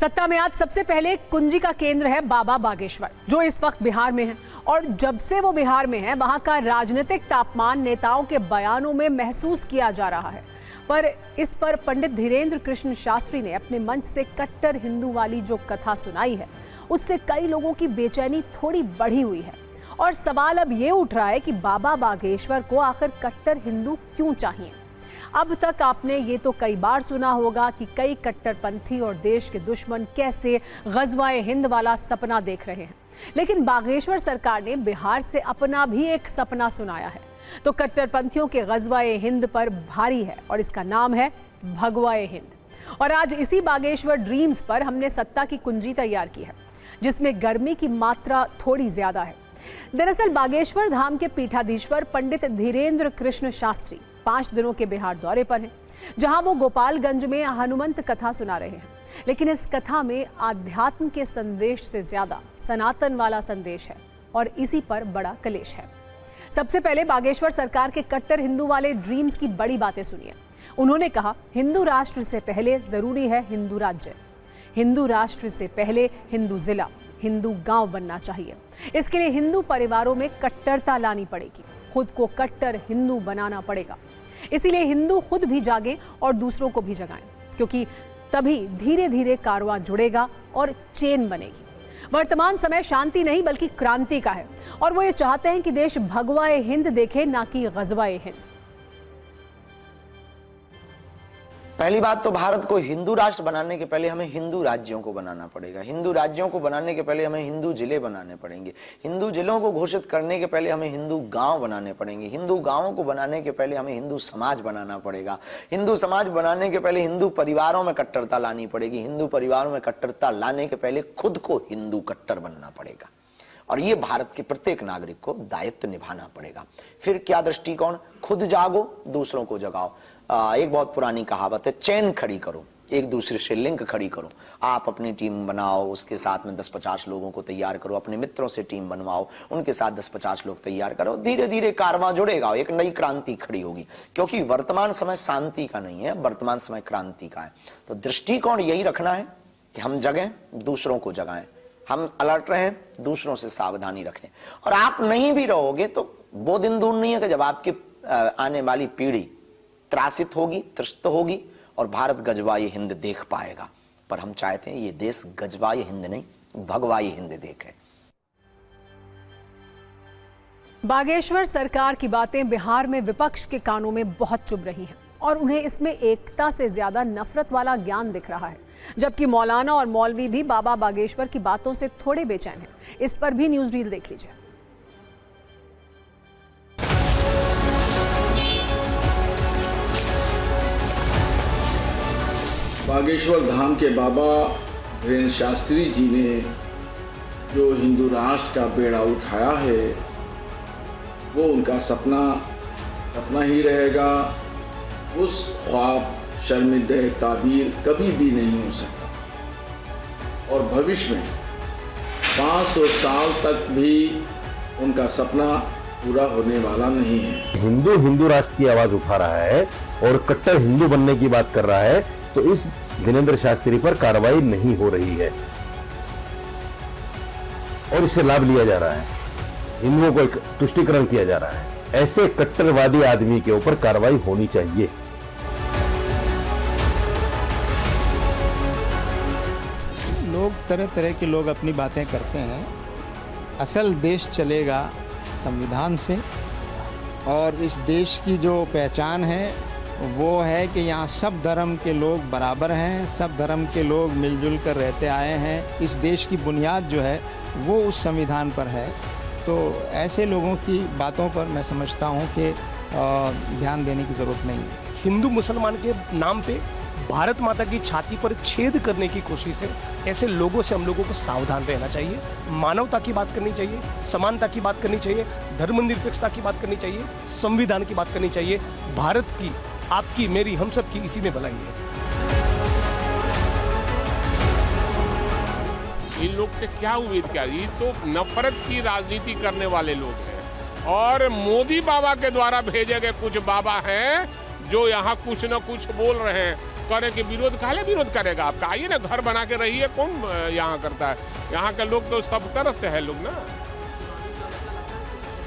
सत्ता में आज सबसे पहले कुंजी का केंद्र है बाबा बागेश्वर, जो इस वक्त बिहार में है। और जब से वो बिहार में है, वहां का राजनीतिक तापमान नेताओं के बयानों में महसूस किया जा रहा है। पर इस पर पंडित धीरेन्द्र कृष्ण शास्त्री ने अपने मंच से कट्टर हिंदू वाली जो कथा सुनाई है, उससे कई लोगों की बेचैनी थोड़ी बढ़ी हुई है। और सवाल अब ये उठ रहा है कि बाबा बागेश्वर को आखिर कट्टर हिंदू क्यों चाहिए। अब तक आपने ये तो कई बार सुना होगा कि कई कट्टरपंथी और देश के दुश्मन कैसे ग़ज़वा-ए हिंद वाला सपना देख रहे हैं, लेकिन बागेश्वर सरकार ने बिहार से अपना भी एक सपना सुनाया है। तो कट्टरपंथियों के ग़ज़वा-ए हिंद पर भारी है और इसका नाम है भगवा-ए हिंद। और आज इसी बागेश्वर ड्रीम्स पर हमने सत्ता की कुंजी तैयार की है, जिसमें गर्मी की मात्रा थोड़ी ज्यादा है। दरअसल बागेश्वर धाम के पीठाधीश्वर पंडित धीरेन्द्र कृष्ण शास्त्री 5 दिनों के बिहार दौरे पर हैं, जहां वो गोपालगंज में हनुमंत कथा सुना रहे हैं। लेकिन इस कथा में आध्यात्म के संदेश से ज्यादा सनातन वाला संदेश है और इसी पर बड़ा कलेश है। सबसे पहले बागेश्वर सरकार के कट्टर हिंदू वाले ड्रीम्स की बड़ी बातें सुनिए। उन्होंने कहा, हिंदू राष्ट्र से पहले जरूरी है हिंदू राज्य, हिंदू राष्ट्र से पहले हिंदू जिला, हिंदू गांव बनना चाहिए। इसके लिए हिंदू परिवारों में कट्टरता लानी पड़ेगी, खुद को कट्टर हिंदू बनाना पड़ेगा। इसीलिए हिंदू खुद भी जागें और दूसरों को भी जगाएं, क्योंकि तभी धीरे धीरे कारवां जुड़ेगा और चेन बनेगी। वर्तमान समय शांति नहीं बल्कि क्रांति का है, और वो ये चाहते हैं कि देश भगवा-ए हिंद देखे, ना कि ग़ज़वा-ए हिंद। पहली बात तो भारत को हिंदू राष्ट्र बनाने के पहले हमें हिंदू राज्यों को बनाना पड़ेगा। हिंदू राज्यों को बनाने के पहले हमें हिंदू जिले बनाने पड़ेंगे। हिंदू जिलों को घोषित करने के पहले हमें हिंदू गांव बनाने पड़ेंगे। हिंदू गांवों को बनाने के पहले हमें हिंदू समाज बनाना पड़ेगा। हिंदू समाज बनाने के पहले हिंदू परिवारों में कट्टरता लानी पड़ेगी। हिंदू परिवारों में कट्टरता लाने के पहले खुद को हिंदू कट्टर बनना पड़ेगा, और ये भारत के प्रत्येक नागरिक को दायित्व निभाना पड़ेगा। फिर क्या दृष्टिकोण? खुद जागो, दूसरों को जगाओ। एक बहुत पुरानी कहावत है, चैन खड़ी करो, एक दूसरे से लिंक खड़ी करो। आप अपनी टीम बनाओ, उसके साथ में 10-50 लोगों को तैयार करो, अपने मित्रों से टीम बनवाओ, उनके साथ 10-50 लोग तैयार करो। धीरे धीरे कारवां जुड़ेगा, एक नई क्रांति खड़ी होगी। क्योंकि वर्तमान समय शांति का नहीं है, वर्तमान समय क्रांति का है। तो दृष्टिकोण यही रखना है कि हम जगें, दूसरों को जगाएं, हम अलर्ट रहें, दूसरों से सावधानी रखें। और आप नहीं भी रहोगे तो वो दिन दूर नहीं है कि जब आपकी आने वाली पीढ़ी त्रासित होगी, त्रस्त होगी और भारत ग़ज़वा-ए हिंद देख पाएगा। पर हम चाहते हैं ये देश ग़ज़वा-ए हिंद नहीं, भगवा-ए हिंद देखे। बागेश्वर सरकार की बातें बिहार में विपक्ष के कानों में बहुत चुभ रही हैं, और उन्हें इसमें एकता से ज्यादा नफरत वाला ज्ञान दिख रहा है। जबकि मौलाना और मौलवी भी बाबा बागेश्वर की बातों से थोड़े बेचैन हैं। इस पर भी न्यूज रील देख लीजिए। बागेश्वर धाम के बाबा धीरेन्द्र शास्त्री जी ने जो हिंदू राष्ट्र का बेड़ा उठाया है, वो उनका सपना ही रहेगा। उस ख्वाब शर्मिंदा ताबीर कभी भी नहीं हो सकता, और भविष्य में 500 साल तक भी उनका सपना पूरा होने वाला नहीं है। हिंदू राष्ट्र की आवाज उठा रहा है और कट्टर हिंदू बनने की बात कर रहा है, तो इस धीरेन्द्र शास्त्री पर कार्रवाई नहीं हो रही है और इससे लाभ लिया जा रहा है। हिंदुओं को एक तुष्टीकरण किया जा रहा है। ऐसे कट्टरवादी आदमी के ऊपर कार्रवाई होनी चाहिए। लोग तरह तरह के लोग अपनी बातें करते हैं। असल देश चलेगा संविधान से, और इस देश की जो पहचान है वो है कि यहाँ सब धर्म के लोग बराबर हैं, सब धर्म के लोग मिलजुल कर रहते आए हैं। इस देश की बुनियाद जो है वो उस संविधान पर है। तो ऐसे लोगों की बातों पर मैं समझता हूँ कि ध्यान देने की ज़रूरत नहीं है। हिंदू मुसलमान के नाम पे भारत माता की छाती पर छेद करने की कोशिश है। ऐसे लोगों से हम लोगों को सावधान रहना चाहिए। मानवता की बात करनी चाहिए, समानता की बात करनी चाहिए, धर्मनिरपेक्षता की बात करनी चाहिए, संविधान की बात करनी चाहिए। भारत की, आपकी, मेरी, हम सब की इसी में भलाई है। इन लोग से क्या उम्मीद क्या? ये तो नफरत की राजनीति करने वाले लोग हैं, और मोदी बाबा के द्वारा भेजे गए कुछ बाबा हैं जो यहाँ कुछ न कुछ बोल रहे हैं। कह रहे कि विरोध काहे विरोध करेगा आपका, आइए ना घर बना के रहिए, कौन यहाँ करता है, यहाँ के लोग तो सब तरह से है लोग ना।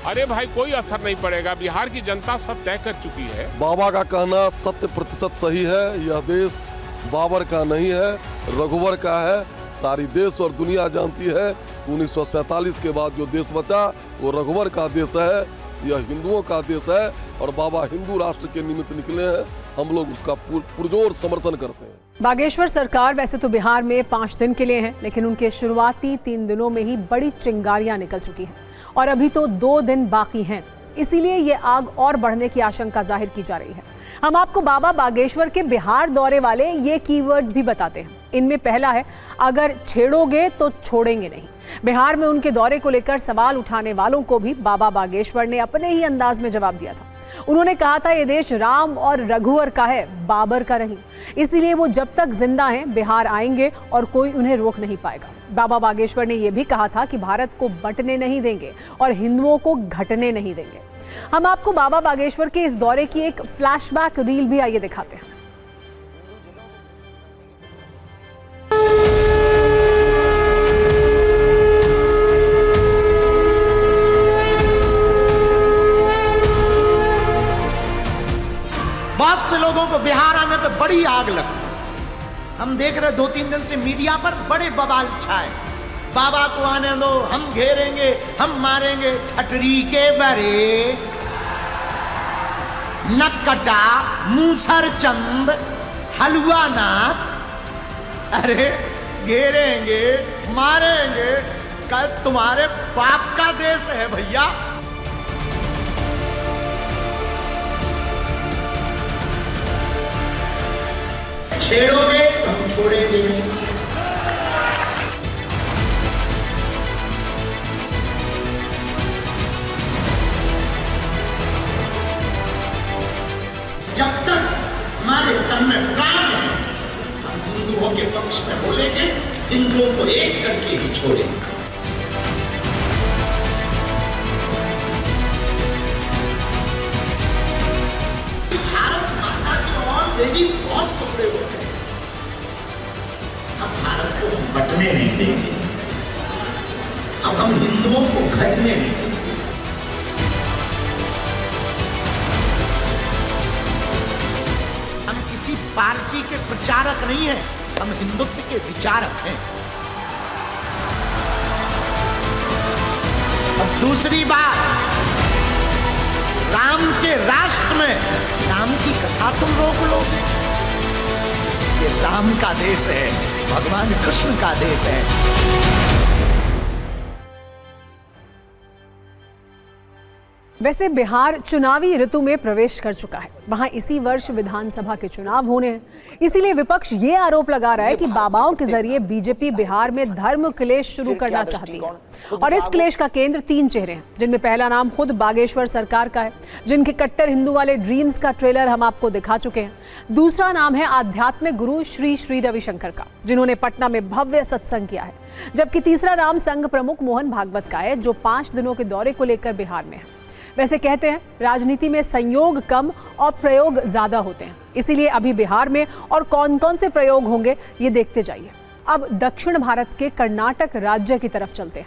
अरे भाई कोई असर नहीं पड़ेगा, बिहार की जनता सब तय कर चुकी है। बाबा का कहना 100% सही है, यह देश बाबर का नहीं है, रघुवर का है। सारी देश और दुनिया जानती है 1947 के बाद जो देश बचा वो रघुवर का देश है, यह हिंदुओं का देश है और बाबा हिंदू राष्ट्र के निमित्त निकले हैं, हम लोग उसका पुरजोर समर्थन करते हैं। बागेश्वर सरकार वैसे तो बिहार में 5 दिन के लिए है, लेकिन उनके शुरुआती 3 दिनों में ही बड़ी चिंगारियां निकल चुकी हैं और अभी तो 2 दिन बाकी हैं, इसीलिए ये आग और बढ़ने की आशंका जाहिर की जा रही है। हम आपको बाबा बागेश्वर के बिहार दौरे वाले ये कीवर्ड्स भी बताते हैं। इनमें पहला है, अगर छेड़ोगे तो छोड़ेंगे नहीं। बिहार में उनके दौरे को लेकर सवाल उठाने वालों को भी बाबा बागेश्वर ने अपने ही अंदाज में जवाब दिया था। उन्होंने कहा था ये देश राम और रघुवर का है, बाबर का नहीं, इसीलिए वो जब तक जिंदा हैं बिहार आएंगे और कोई उन्हें रोक नहीं पाएगा। बाबा बागेश्वर ने यह भी कहा था कि भारत को बंटने नहीं देंगे और हिंदुओं को घटने नहीं देंगे। हम आपको बाबा बागेश्वर के इस दौरे की एक फ्लैशबैक रील भी आइए दिखाते हैं। बहुत से लोगों को बिहार आने पे बड़ी आग लगी। हम देख रहे 2-3 दिन से मीडिया पर बड़े बवाल छाए, बाबा को आने दो, हम घेरेंगे, हम मारेंगे। ठटरी के बरे, नक्कटा, मूसर चंद, हलवा नाथ, अरे घेरेंगे, मारेंगे, क्या तुम्हारे बाप का देश है भैया? छेड़ोगे हम छोड़ेंगे नहीं। जब तक हमारे तन में प्राण है हम हिंदुओं के पक्ष में बोलेंगे, हिंदुओं को एक करके ही छोड़ेंगे। भारत माता के ऑलरेडी बहुत टुकड़े हो गए, अब भारत को हम बंटने नहीं देंगे, अब हम हिंदुओं को घटने नहीं देंगे। हम किसी पार्टी के प्रचारक नहीं हैं, हम हिंदुत्व के विचारक हैं। अब दूसरी बात, राम के राष्ट्र में राम की कथा तुम रोक लोगे? ये राम का देश है, भगवान कृष्ण का देश है। वैसे बिहार चुनावी ऋतु में प्रवेश कर चुका है, वहां इसी वर्ष विधानसभा के चुनाव होने हैं, इसीलिए विपक्ष ये आरोप लगा रहा है कि बाबाओं के जरिए बीजेपी बिहार में धर्म क्लेश शुरू करना चाहती है। और इस क्लेश का केंद्र 3 चेहरे हैं, जिनमें पहला नाम खुद बागेश्वर सरकार का है, जिनके कट्टर हिंदू वाले ड्रीम्स का ट्रेलर हम आपको दिखा चुके हैं। दूसरा नाम है आध्यात्मिक गुरु श्री श्री रविशंकर का, जिन्होंने पटना में भव्य सत्संग किया है। जबकि तीसरा नाम संघ प्रमुख मोहन भागवत का है, जो 5 दिनों के दौरे को लेकर बिहार में है। वैसे कहते हैं राजनीति में संयोग कम और प्रयोग ज्यादा होते हैं, इसीलिए अभी बिहार में और कौन कौन से प्रयोग होंगे ये देखते जाइए। अब दक्षिण भारत के कर्नाटक राज्य की तरफ चलते हैं,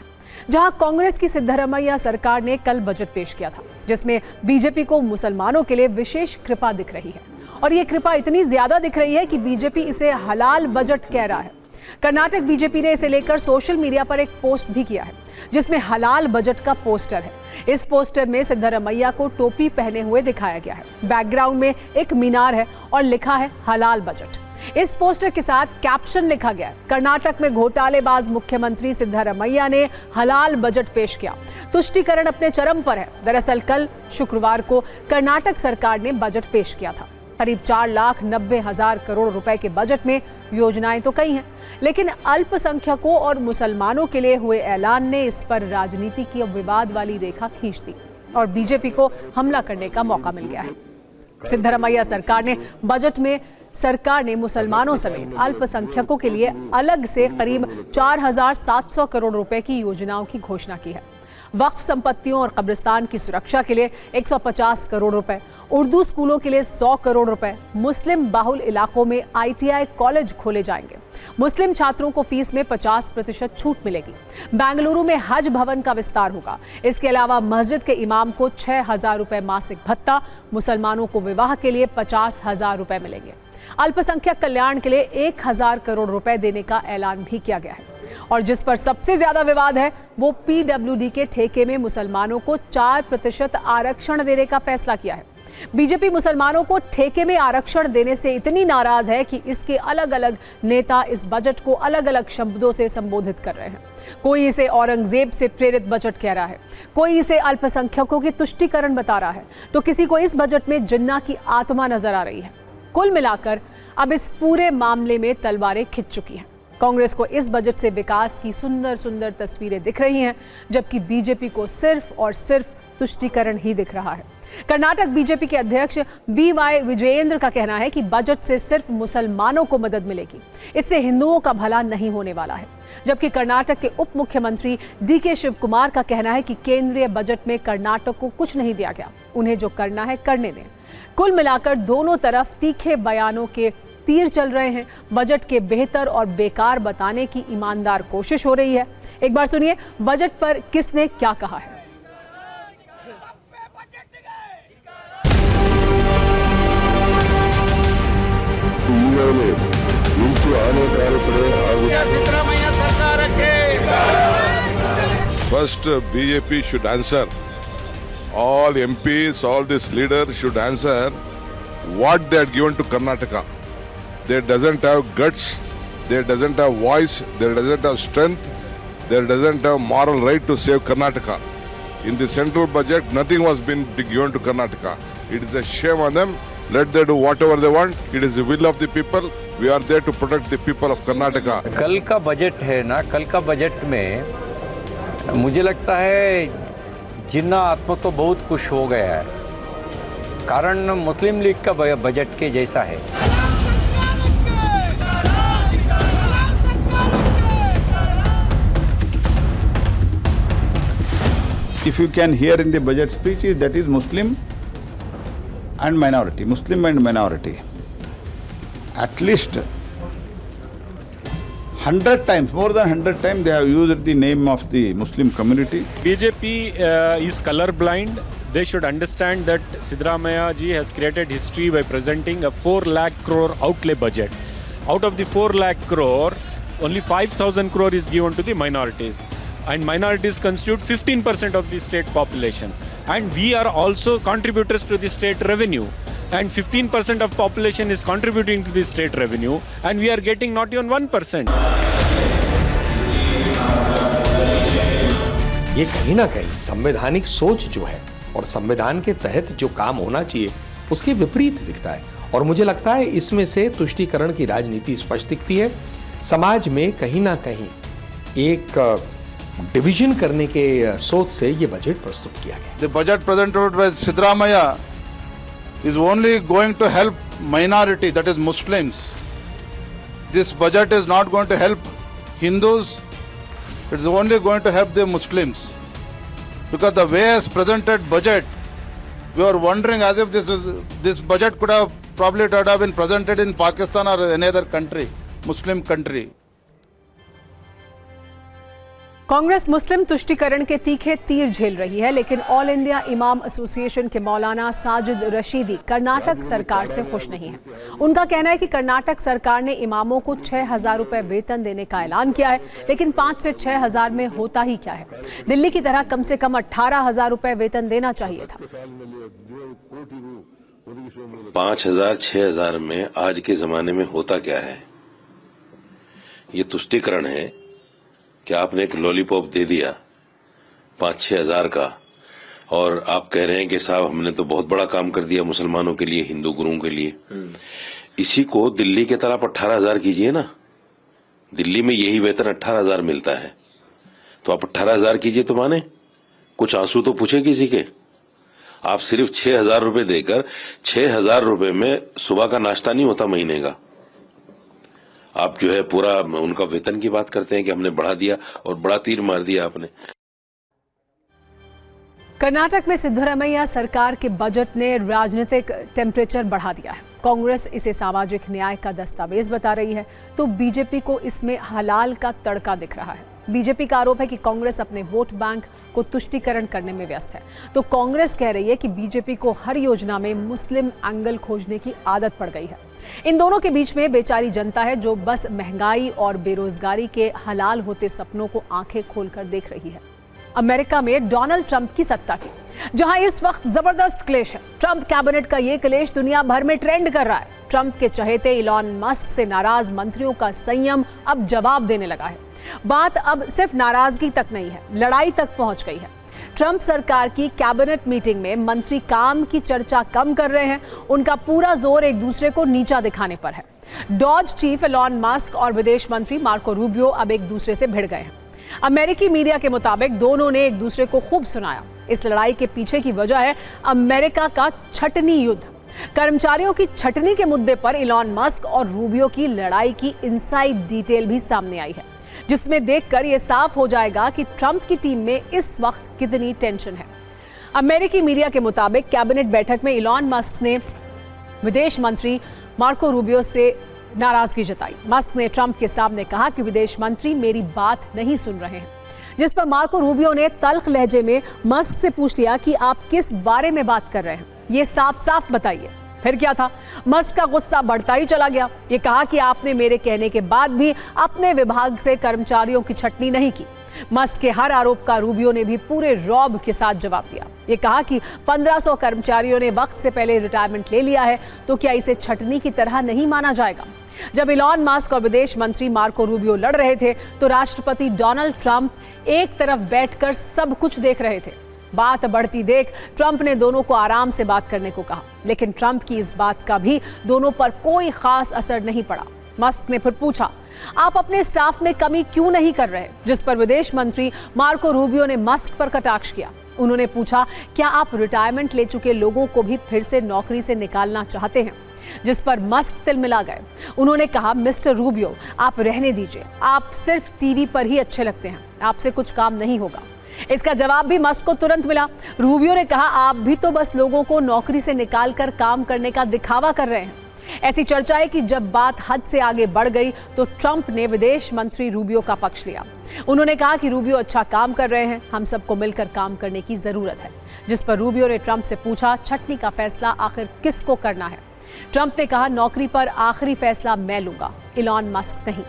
जहां कांग्रेस की सिद्धरमैया सरकार ने कल बजट पेश किया था, जिसमें बीजेपी को मुसलमानों के लिए विशेष कृपा दिख रही है। और ये कृपा इतनी ज्यादा दिख रही है कि बीजेपी इसे हलाल बजट कह रहा है। कर्नाटक बीजेपी ने इसे लेकर सोशल मीडिया पर एक पोस्ट भी किया है, जिसमें हलाल बजट का पोस्टर है। इस पोस्टर में सिद्धरमैया को टोपी पहने हुए दिखाया गया है, बैकग्राउंड में एक मीनार है और लिखा है हलाल बजट। इस पोस्टर के साथ कैप्शन लिखा गया है, कर्नाटक में घोटालेबाज मुख्यमंत्री सिद्धरमैया ने हलाल बजट पेश किया, तुष्टीकरण अपने चरम पर है। दरअसल कल शुक्रवार को कर्नाटक सरकार ने बजट पेश किया था। करीब 4,90,000 करोड़ रुपए के बजट में योजनाएं तो कई हैं, लेकिन अल्पसंख्यकों और मुसलमानों के लिए हुए ऐलान ने इस पर राजनीति की विवाद वाली रेखा खींच दी और बीजेपी को हमला करने का मौका मिल गया है। सिद्धरमैया सरकार ने मुसलमानों समेत अल्पसंख्यकों के लिए अलग से करीब 4,700 करोड़ रुपए की योजनाओं की घोषणा की है। वक्फ संपत्तियों और कब्रिस्तान की सुरक्षा के लिए 150 करोड़ रुपए, उर्दू स्कूलों के लिए 100 करोड़ रुपए, मुस्लिम बाहुल इलाकों में ITI कॉलेज खोले जाएंगे, मुस्लिम छात्रों को फीस में 50% छूट मिलेगी, बेंगलुरु में हज भवन का विस्तार होगा। इसके अलावा मस्जिद के इमाम को 6,000 रुपए मासिक भत्ता, मुसलमानों को विवाह के लिए 50,000 रुपए मिलेंगे। अल्पसंख्यक कल्याण के लिए 1,000 करोड़ रुपए देने का ऐलान भी किया गया है। और जिस पर सबसे ज्यादा विवाद है वो PWD के ठेके में मुसलमानों को 4% आरक्षण देने का फैसला किया है। बीजेपी मुसलमानों को ठेके में आरक्षण देने से इतनी नाराज है कि इसके अलग अलग नेता इस बजट को अलग अलग शब्दों से संबोधित कर रहे हैं। कोई इसे औरंगजेब से प्रेरित बजट कह रहा है, कोई इसे अल्पसंख्यकों की तुष्टीकरण बता रहा है, तो किसी को इस बजट में जिन्ना की आत्मा नजर आ रही है। कुल मिलाकर अब इस पूरे मामले में तलवारें खिंच चुकी हैं। कांग्रेस को इस बजट से विकास की सुंदर सुंदर तस्वीरें दिख रही हैं, जबकि बीजेपी को सिर्फ और सिर्फ तुष्टीकरण ही दिख रहा है। कर्नाटक बीजेपी के अध्यक्ष BY विजयेंद्र का कहना है कि बजट से सिर्फ मुसलमानों को मदद मिलेगी, इससे हिंदुओं का भला नहीं होने वाला है। जबकि कर्नाटक के उप मुख्यमंत्री DK शिवकुमार का कहना है कि केंद्रीय बजट में कर्नाटक को कुछ नहीं दिया गया, उन्हें जो करना है करने दें। कुल मिलाकर दोनों तरफ तीखे बयानों के तीर चल रहे हैं। बजट के बेहतर और बेकार बताने की ईमानदार कोशिश हो रही है। एक बार सुनिए बजट पर किसने क्या कहा है। First, BJP should answer. All MPs, all these leaders should answer what they are given to Karnataka. They doesn't have guts, they doesn't have voice, they doesn't have strength, they doesn't have moral right to save Karnataka. In the central budget, nothing was been given to Karnataka. It is a shame on them. Let them do whatever they want. It is the will of the people. We are there to protect the people of Karnataka. कल का budget है ना, कल का budget में मुझे लगता है जिन्ना आत्मा तो बहुत खुश हो गया है, कारण मुस्लिम लीग का बजट के जैसा है। If you can hear in the budget speeches, that is Muslim and minority, Muslim and minority. At least 100 times, more than 100 times, they have used the name of the Muslim community. BJP is color blind. They should understand that Siddaramaiah ji has created history by presenting a 4 lakh crore outlay budget. Out of the 4 lakh crore, only 5,000 crore is given to the minorities. And minorities constitute 15% of the state population. And we are also contributors to the state revenue. And 15% of population is contributing to the state revenue, and we are getting not even 1%. ये कहीं ना कहीं संवैधानिक सोच जो है और संविधान के तहत जो काम होना चाहिए उसके विपरीत दिखता है, और मुझे लगता है इसमें से तुष्टीकरण की राजनीति स्पष्ट दिखती है। समाज में कहीं ना कहीं एक डिवीजन करने के सोच से ये बजट प्रस्तुत किया गया। The budget presented by Siddaramaiah is only going to help minority, that is Muslims. This budget is not going to help Hindus. It is only going to help the Muslims. Because the way as presented budget, we are wondering as if this budget could have probably been presented in Pakistan or any other country, Muslim country. Congress मुस्लिम तुष्टीकरण के तीखे तीर झेल रही है, लेकिन all India इमाम association के मौलाना साजिद रशीदी कर्नाटक सरकार से खुश नहीं है। उनका कहना है कि कर्नाटक सरकार ने इमामों को 6,000 रुपए वेतन देने का ऐलान किया है, लेकिन 5 से 6,000 में होता ही क्या है। दिल्ली की तरह कम से कम 18,000 रुपए वेतन देना चाहिए था। 5,000 6,000 में आज के जमाने में होता क्या है? ये तुष्टीकरण है कि आपने एक लॉलीपॉप दे दिया 5-6 हज़ार का, और आप कह रहे हैं कि साहब हमने तो बहुत बड़ा काम कर दिया मुसलमानों के लिए, हिंदू गुरुओं के लिए। इसी को दिल्ली के तरफ 18,000 कीजिए ना। दिल्ली में यही वेतन 18,000 मिलता है, तो आप 18,000 कीजिए तो माने, कुछ आंसू तो पूछे किसी के। आप सिर्फ 6,000 रुपए देकर 6,000 रुपए में सुबह का नाश्ता नहीं होता महीने का। आप जो है पूरा उनका वेतन की बात करते हैं कि हमने बढ़ा दिया, और बड़ा तीर मार दिया आपने। कर्नाटक में सिद्धरामैया सरकार के बजट ने राजनीतिक टेम्परेचर बढ़ा दिया है। कांग्रेस इसे सामाजिक न्याय का दस्तावेज बता रही है तो बीजेपी को इसमें हलाल का तड़का दिख रहा है। बीजेपी का आरोप है कि कांग्रेस अपने वोट बैंक को तुष्टीकरण करने में व्यस्त है, तो कांग्रेस कह रही है कि बीजेपी को हर योजना में मुस्लिम एंगल खोजने की आदत पड़ गई है। इन दोनों के बीच में बेचारी जनता है जो बस महंगाई और बेरोजगारी के हलाल होते सपनों को आंखें खोलकर देख रही है। अमेरिका में डोनाल्ड ट्रंप की सत्ता की, जहां इस वक्त जबरदस्त क्लेश है। ट्रंप कैबिनेट का ये क्लेश दुनिया भर में ट्रेंड कर रहा है। ट्रंप के चहेते इलॉन मस्क से नाराज मंत्रियों का संयम अब जवाब देने लगा है। बात अब सिर्फ नाराजगी तक नहीं है, लड़ाई तक पहुंच गई है। ट्रंप सरकार की कैबिनेट मीटिंग में मंत्री काम की चर्चा कम कर रहे हैं, उनका पूरा जोर एक दूसरे को नीचा दिखाने पर है। डॉज चीफ इलॉन मस्क और विदेश मंत्री मार्को रूबियो अब एक दूसरे से भिड़ गए हैं। अमेरिकी मीडिया के मुताबिक दोनों ने एक दूसरे को खूब सुनाया। इस लड़ाई के पीछे की वजह है अमेरिका का छटनी युद्ध। कर्मचारियों की छटनी के मुद्दे पर इलॉन मस्क और रूबियो की लड़ाई की इनसाइड डिटेल भी सामने आई है, जिसमें देखकर यह साफ हो जाएगा कि ट्रंप की टीम में इस वक्त कितनी टेंशन है। अमेरिकी मीडिया के मुताबिक कैबिनेट बैठक में इलॉन मस्क ने विदेश मंत्री मार्को रूबियो से नाराजगी जताई। मस्क ने ट्रंप के सामने कहा कि विदेश मंत्री मेरी बात नहीं सुन रहे हैं, जिस पर मार्को रूबियो ने तल्ख लहजे में मस्क से पूछ लिया कि आप किस बारे में बात कर रहे हैं, ये साफ साफ बताइए। फिर क्या था, मस्क का गुस्सा बढ़ता ही चला गया। ये कहा कि आपने मेरे कहने के बाद भी अपने विभाग से कर्मचारियों की छटनी नहीं की। मस्क के हर आरोप का रूबियो ने भी पूरे रौब के साथ जवाब दिया। ये कहा कि 1500 कर्मचारियों ने वक्त से पहले रिटायरमेंट ले लिया है, तो क्या इसे छटनी की तरह नहीं माना जाएगा। जब इलॉन मस्क और विदेश मंत्री मार्को रूबियो लड़ रहे थे तो राष्ट्रपति डोनाल्ड ट्रंप एक तरफ बैठकर सब कुछ देख रहे थे। बात बढ़ती देख ट्रंप ने दोनों को आराम से बात करने को कहा, लेकिन ट्रंप की इस बात का भी दोनों पर कोई खास असर नहीं पड़ा। मस्क ने फिर पूछा, आप अपने स्टाफ में कमी क्यों नहीं कर रहे, जिस पर विदेश मंत्री मार्को रूबियो ने मस्क पर कटाक्ष किया। उन्होंने पूछा, क्या आप रिटायरमेंट ले चुके लोगों को भी फिर से नौकरी से निकालना चाहते हैं, जिस पर मस्क तिलमिला गए। उन्होंने कहा, मिस्टर रूबियो आप रहने दीजिए, आप सिर्फ टीवी पर ही अच्छे लगते हैं, आपसे कुछ काम नहीं होगा। इसका जवाब भी मस्क को तुरंत मिला। रूबियो ने कहा, आप भी तो बस लोगों को नौकरी से निकालकर काम करने का दिखावा कर रहे हैं। ऐसी चर्चा है कि जब बात हद से आगे बढ़ गई तो ट्रंप ने विदेश मंत्री रूबियो का पक्ष लिया। उन्होंने कहा कि रूबियो अच्छा काम कर रहे हैं, हम सबको मिलकर काम करने की जरूरत है। जिस पर रूबियो ने ट्रंप से पूछा, छटनी का फैसला आखिर किसको करना है। ट्रंप ने कहा, नौकरी पर आखिरी फैसला मैं लूंगा, इलॉन मस्क नहीं।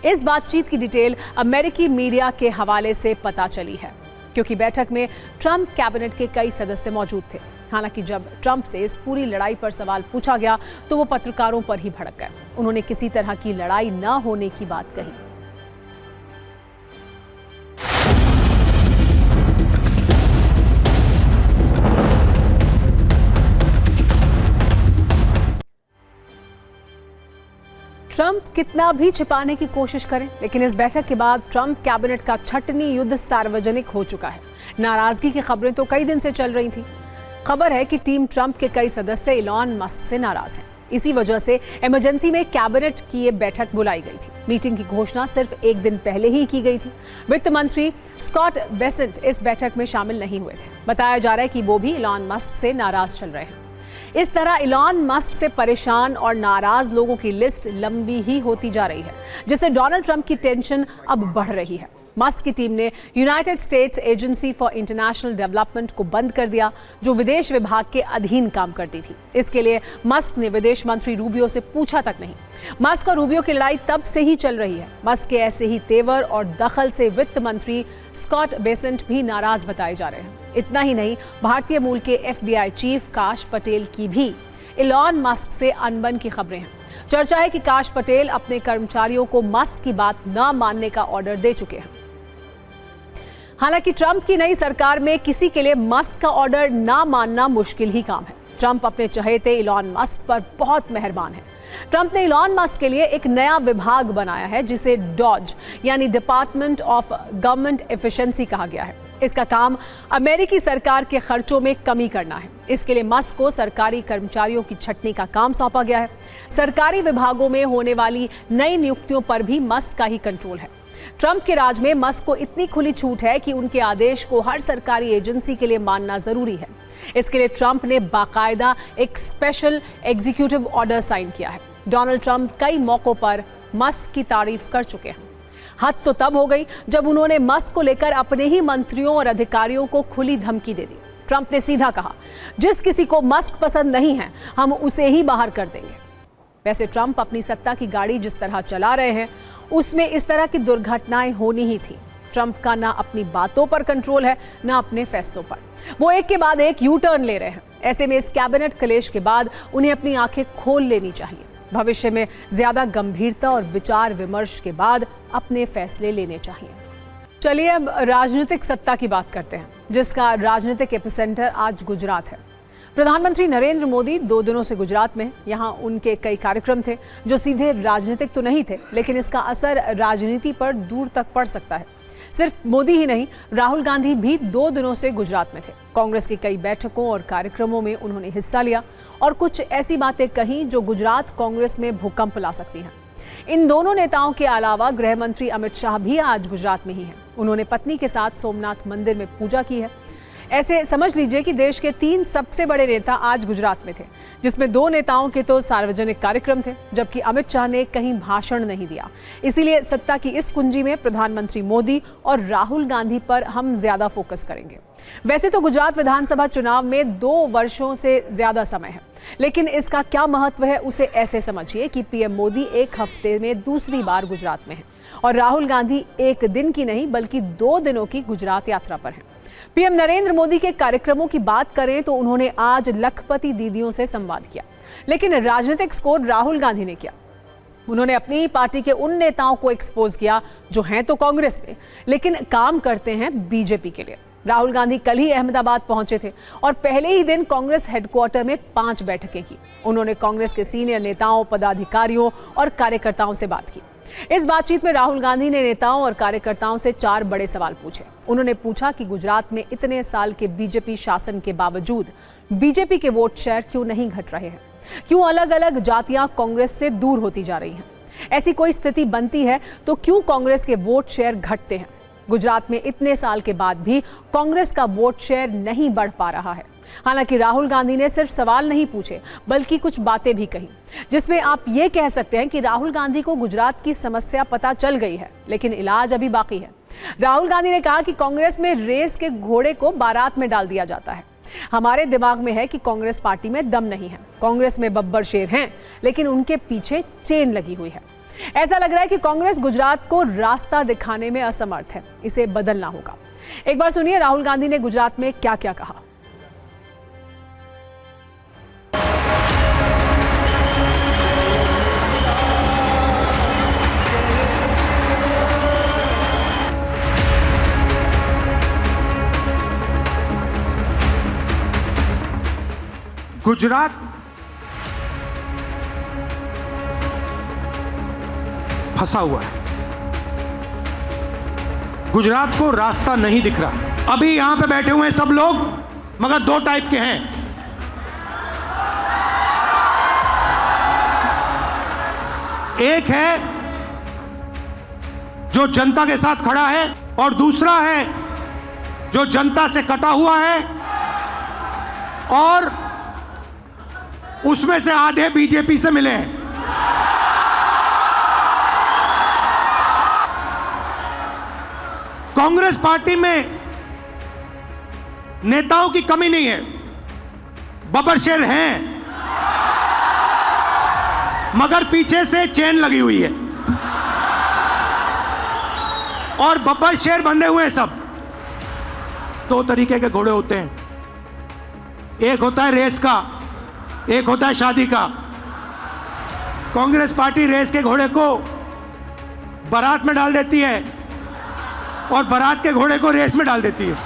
इस बातचीत की डिटेल अमेरिकी मीडिया के हवाले से पता चली है, क्योंकि बैठक में ट्रंप कैबिनेट के कई सदस्य मौजूद थे। हालांकि जब ट्रंप से इस पूरी लड़ाई पर सवाल पूछा गया तो वो पत्रकारों पर ही भड़क गए। उन्होंने किसी तरह की लड़ाई न होने की बात कही। ट्रंप कितना भी छिपाने की कोशिश करें, लेकिन इस बैठक के बाद ट्रंप कैबिनेट का छटनी युद्ध सार्वजनिक हो चुका है। नाराजगी की खबरें तो कई दिन से चल रही थी। खबर है कि टीम ट्रंप के कई सदस्य इलॉन मस्क से नाराज हैं। इसी वजह से इमरजेंसी में कैबिनेट की ये बैठक बुलाई गई थी। मीटिंग की घोषणा सिर्फ एक दिन पहले ही की गई थी। वित्त मंत्री स्कॉट बेसेंट इस बैठक में शामिल नहीं हुए थे। बताया जा रहा है कि वो भी इलॉन मस्क से नाराज चल रहे हैं। इस तरह इलॉन मस्क से परेशान और नाराज लोगों की लिस्ट लंबी ही होती जा रही है, जिससे डोनाल्ड ट्रंप की टेंशन अब बढ़ रही है। मस्क की टीम ने United states agency for international development को बंद कर दिया, जो विदेश विभाग के अधीन काम करती थी। इसके लिए मस्क ने विदेश मंत्री रूबियो से पूछा तक नहीं। मस्क और रूबियो की लड़ाई तब से ही चल रही है। मस्क के ऐसे ही तेवर और दखल से वित्त मंत्री स्कॉट बेसेंट भी नाराज बताए जा रहे हैं। इतना ही नहीं, भारतीय मूल के FBI चीफ काश पटेल की भी इलॉन मस्क से अनबन की खबरें हैं। चर्चा है कि काश पटेल अपने कर्मचारियों को मस्क की बात न मानने का ऑर्डर दे चुके हैं। हालांकि ट्रंप की नई सरकार में किसी के लिए मस्क का ऑर्डर ना मानना मुश्किल ही काम है। ट्रंप अपने चहेते इलॉन मस्क पर बहुत मेहरबान है। ट्रंप ने इलॉन मस्क के लिए एक नया विभाग बनाया है, जिसे डॉज यानी डिपार्टमेंट ऑफ गवर्नमेंट एफिशिएंसी कहा गया है। इसका काम अमेरिकी सरकार के खर्चों में कमी करना है। इसके लिए मस्क को सरकारी कर्मचारियों की छटनी का काम सौंपा गया है। सरकारी विभागों में होने वाली नई नियुक्तियों पर भी मस्क का ही कंट्रोल है। ट्रंप के राज में मस्क को इतनी खुली छूट है कि उनके आदेश को हर सरकारी एजेंसी के लिए मानना जरूरी है। इसके लिए ट्रंप ने बाकायदा एक स्पेशल एग्जीक्यूटिव ऑर्डर साइन किया है। डोनाल्ड ट्रंप कई मौकों पर मस्क की तारीफ कर चुके हैं। हद तो तब हो गई जब उन्होंने मस्क को लेकर अपने ही मंत्रियों और अधिकारियों को खुली धमकी दे दी। ट्रंप ने सीधा कहा, जिस किसी को मस्क पसंद नहीं है हम उसे ही बाहर कर देंगे। वैसे ट्रंप अपनी सत्ता की गाड़ी जिस तरह चला रहे हैं उसमें इस तरह की दुर्घटनाएं होनी ही थी। ट्रंप का ना अपनी बातों पर कंट्रोल है ना अपने फैसलों पर। वो एक के बाद एक यू टर्न ले रहे हैं। ऐसे में इस कैबिनेट क्लेश के बाद उन्हें अपनी आंखें खोल लेनी चाहिए। भविष्य में ज्यादा गंभीरता और विचार विमर्श के बाद अपने फैसले लेने चाहिए। चलिए अब राजनीतिक सत्ता की बात करते हैं, जिसका राजनीतिक एपिसेंटर आज गुजरात है। प्रधानमंत्री नरेंद्र मोदी 2 दिनों से गुजरात में। यहाँ उनके कई कार्यक्रम थे जो सीधे राजनीतिक तो नहीं थे, लेकिन इसका असर राजनीति पर दूर तक पड़ सकता है। सिर्फ मोदी ही नहीं, राहुल गांधी भी 2 दिनों से गुजरात में थे। कांग्रेस की कई बैठकों और कार्यक्रमों में उन्होंने हिस्सा लिया और कुछ ऐसी बातें कही जो गुजरात कांग्रेस में भूकंप ला सकती हैं। इन दोनों नेताओं के अलावा गृह मंत्री अमित शाह भी आज गुजरात में ही हैं। उन्होंने पत्नी के साथ सोमनाथ मंदिर में पूजा की है। ऐसे समझ लीजिए कि देश के 3 सबसे बड़े नेता आज गुजरात में थे, जिसमें 2 नेताओं के तो सार्वजनिक कार्यक्रम थे, जबकि अमित शाह ने कहीं भाषण नहीं दिया। इसीलिए सत्ता की इस कुंजी में प्रधानमंत्री मोदी और राहुल गांधी पर हम ज्यादा फोकस करेंगे। वैसे तो गुजरात विधानसभा चुनाव में 2 वर्षों से ज्यादा समय है, लेकिन इसका क्या महत्व है उसे ऐसे समझिए कि पीएम मोदी 1 हफ्ते में दूसरी बार गुजरात में है और राहुल गांधी 1 दिन की नहीं बल्कि 2 दिनों की गुजरात यात्रा पर है। पीएम नरेंद्र मोदी के कार्यक्रमों की बात करें तो उन्होंने आज लखपति दीदियों से संवाद किया, लेकिन राजनीतिक स्कोर राहुल गांधी ने किया। उन्होंने अपनी पार्टी के उन नेताओं को एक्सपोज किया जो हैं तो कांग्रेस में लेकिन काम करते हैं बीजेपी के लिए। राहुल गांधी कल ही अहमदाबाद पहुंचे थे और पहले ही दिन कांग्रेस हेडक्वार्टर में 5 बैठकें की। उन्होंने कांग्रेस के सीनियर नेताओं, पदाधिकारियों और कार्यकर्ताओं से बात की। इस बातचीत में राहुल गांधी ने नेताओं और कार्यकर्ताओं से 4 बड़े सवाल पूछे। उन्होंने पूछा कि गुजरात में इतने साल के बीजेपी शासन के बावजूद बीजेपी के वोट शेयर क्यों नहीं घट रहे हैं, क्यों अलग अलग जातियां कांग्रेस से दूर होती जा रही हैं। ऐसी कोई स्थिति बनती है तो क्यों कांग्रेस के वोट शेयर घटते हैं। गुजरात में इतने साल के बाद भी कांग्रेस का वोट शेयर नहीं बढ़ पा रहा है। हालांकि राहुल गांधी ने सिर्फ सवाल नहीं पूछे बल्कि कुछ बातें भी कही, जिसमें आप ये कह सकते हैं कि राहुल गांधी को गुजरात की समस्या पता चल गई है, लेकिन इलाज अभी बाकी है। राहुल गांधी ने कहा कि कांग्रेस में रेस के घोड़े को बारात में डाल दिया जाता है। हमारे दिमाग में है कि कांग्रेस पार्टी में दम नहीं है। कांग्रेस में बब्बर शेर हैं, लेकिन उनके पीछे चेन लगी हुई है। ऐसा लग रहा है कि कांग्रेस गुजरात को रास्ता दिखाने में असमर्थ है। इसे बदलना होगा। एक बार सुनिए राहुल गांधी ने गुजरात में क्या क्या कहा। गुजरात फंसा हुआ है। गुजरात को रास्ता नहीं दिख रहा। अभी यहां पे बैठे हुए हैं सब लोग, मगर 2 टाइप के हैं। एक है जो जनता के साथ खड़ा है और दूसरा है जो जनता से कटा हुआ है और उसमें से आधे बीजेपी से मिले हैं। कांग्रेस पार्टी में नेताओं की कमी नहीं है, बब्बर शेर हैं, मगर पीछे से चेन लगी हुई है और बब्बर शेर बंधे हुए हैं सब। 2 तरीके के घोड़े होते हैं, एक होता है रेस का, एक होता है शादी का। कांग्रेस पार्टी रेस के घोड़े को बारात में डाल देती है और बारात के घोड़े को रेस में डाल देती है।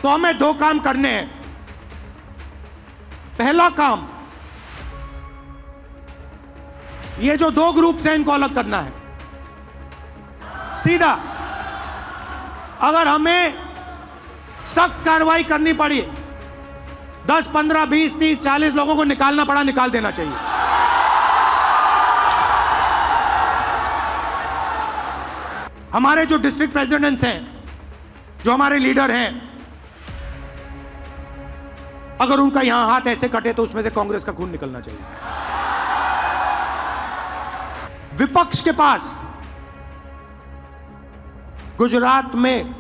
तो हमें 2 काम करने हैं। पहला काम, ये जो 2 ग्रुप से इनको अलग करना है सीधा। अगर हमें सख्त कार्रवाई करनी पड़ी, 10, 15, 20, 30, 40 लोगों को निकालना पड़ा, निकाल देना चाहिए। हमारे जो डिस्ट्रिक्ट प्रेसिडेंट्स हैं, जो हमारे लीडर हैं, अगर उनका यहां हाथ ऐसे कटे तो उसमें से कांग्रेस का खून निकलना चाहिए। विपक्ष के पास गुजरात में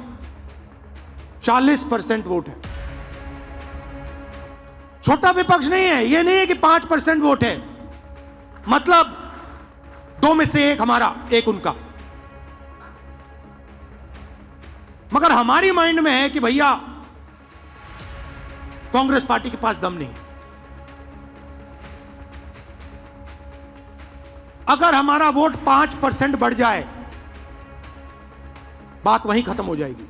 40% वोट है। छोटा विपक्ष नहीं है, यह नहीं है कि 5% वोट है, मतलब 2 में से 1 हमारा, 1 उनका। मगर हमारी माइंड में है कि भैया कांग्रेस पार्टी के पास दम नहीं। अगर हमारा वोट 5% बढ़ जाए, बात वहीं खत्म हो जाएगी।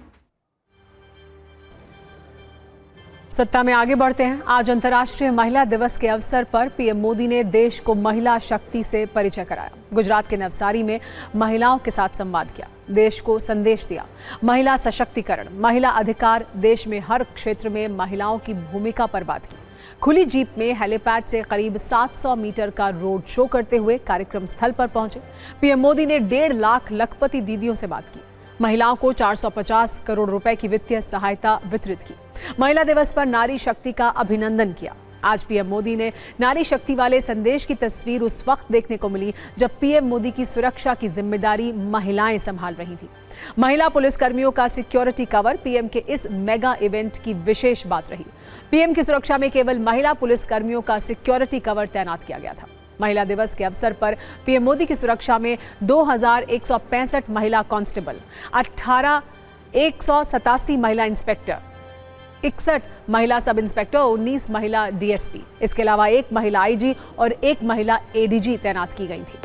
सत्ता में आगे बढ़ते हैं। आज अंतर्राष्ट्रीय महिला दिवस के अवसर पर पीएम मोदी ने देश को महिला शक्ति से परिचय कराया। गुजरात के नवसारी में महिलाओं के साथ संवाद किया, देश को संदेश दिया। महिला सशक्तिकरण, महिला अधिकार, देश में हर क्षेत्र में महिलाओं की भूमिका पर बात की। खुली जीप में हेलीपैड से करीब 700 मीटर का रोड शो करते हुए कार्यक्रम स्थल पर पहुंचे पीएम मोदी ने 1.5 लाख लखपति दीदियों से बात की। महिलाओं को 450 करोड़ रुपए की वित्तीय सहायता वितरित की। महिला दिवस पर नारी शक्ति का अभिनंदन किया। आज पीएम मोदी ने नारी शक्ति वाले संदेश की तस्वीर उस वक्त देखने को मिली जब पीएम मोदी की सुरक्षा की जिम्मेदारी महिलाएं संभाल रही थी। महिला पुलिसकर्मियों का सिक्योरिटी कवर पीएम के इस मेगा इवेंट की विशेष बात रही। पीएम की सुरक्षा में केवल महिला पुलिसकर्मियों का सिक्योरिटी कवर तैनात किया गया था। महिला दिवस के अवसर पर पीएम मोदी की सुरक्षा में 2165 महिला कांस्टेबल, 187 महिला इंस्पेक्टर, 61 महिला सब इंस्पेक्टर और 19 महिला डीएसपी, इसके अलावा 1 महिला आईजी और 1 महिला एडीजी तैनात की गई थी।